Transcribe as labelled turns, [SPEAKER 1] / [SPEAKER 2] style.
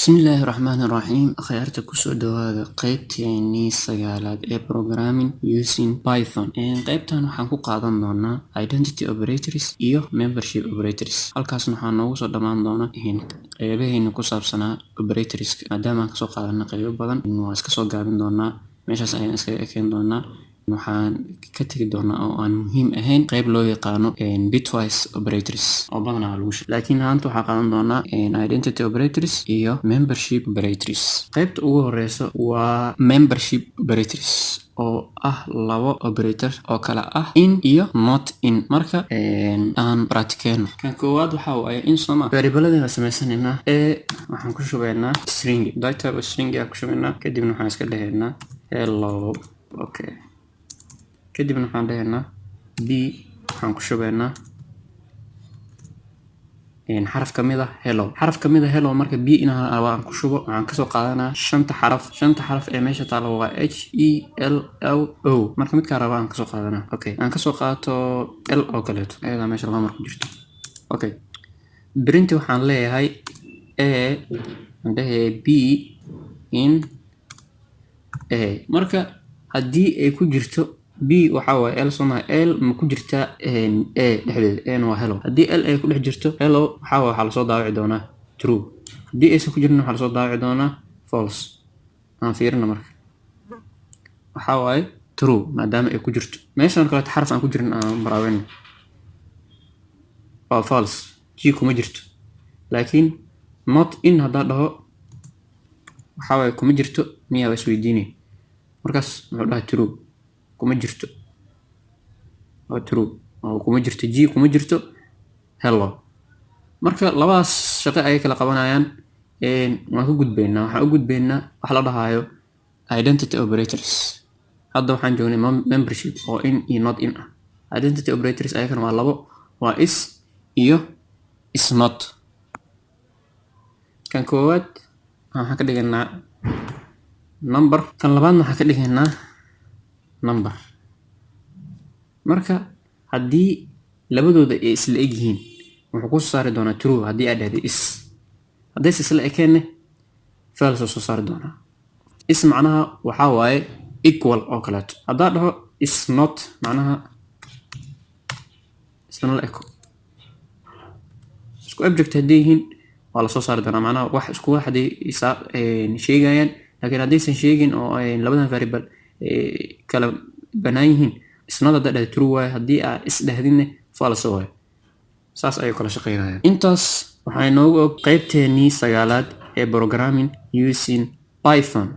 [SPEAKER 1] بسم الله الرحمن الرحيم خيارتك كسو دواada qaybteeni sagaalaad ee programming using Python qaybtan waxaan ku qaadan doonaa identity operators iyo membership operators halkaasna waxaa noogu soo dhamaan doona qaybaheena ku saabsanaa operators maadaama aan kasoo qaadana qaybo badan waan iska soo gaabin doonaa meeshaas ayaan iskaga ekeen doonaa waxaan ka tagi doonaa oo aan muhiim ahayn qayb loo yaqaano bitwise operators oo badanaa lagu sheego laakiin maanta waxaan qaadan doonaa identity operators iyo membership operators qaybta ugu horeysa waa membership operators oo ah labo operator oo kala ah in iyo not in marka aan practiceeno kan koowaad waxa waaye in soma variableada sameysanaynaa waxaan ku shubaynaa string data string ku shubaynaa kadibna waxaan iska dhahaynaa hello okay kadibna waxaan dhahaynaa b waxaan ku shubaynaa xaraf kamid ah hello marka b aan ku shubo waxaan kasoo qaadanaa shanta xaraf ee meesha taalo waa h e l l o marka midka raba aan kasoo qaadanaa okay aan kasoo qaato l oo kaleeto ayada meesha laba mar ku jirto okay print waxaan leeyahay aan dhahay b in a marka haddii ay ku jirto b waxa waaye l soma l ma ku jirta a dhexdeeda n waa hello haddii l ay ku dhex jirto hello waxaa lasoo daawici doonaa true haddii aysan ku jirin waxaa lasoo daawici doonaa false aan fiirina marka waxa waaye true maadaama ay ku jirto meeshan kaleeto xaraf aan ku jirin aan baraaweyno waa false g kuma jirto laakiin not in haddaa dhaho waxa waaye kuma jirto miyaa isweydiinay markaas wuxuu dhahay true kuma jirto waa true oo kuma jirto g kuma jirto hello marka labadaas shaqo ay kala qabanayaan waan ku gudbeynaa waxaan u gudbeynaa wax la dhahayo identity operators hadda waxaan joognay membership oo in iyo not in ah identity operators ayagana waa labo waa is iyo is not kan koowaad waxaan ka dhigaynaa number kan labaadna waxaan ka dhigaynaa number marka haddii labadooda ay isla eg yihiin wuxuu ku soo saari doonaa true haddii aad dhahday is haddayse isla ekeenne false soo saari doonaa is macnaha waxaa waaye equal oo kaleeto haddaa dhaho is not macnaha isna la eko isku object hadday yihiin waa lasoo saari doonaa macnaha wax isku wax hadday sheegayaan laakiin haddaysan sheegin oo labadan variable kala banaan yihiin isnada dad true way hadii aad is dhahdinne false way saas ay kala shaqeynayaan intaas waxay noogu og qaybteeni sagaalaad ee programming using Python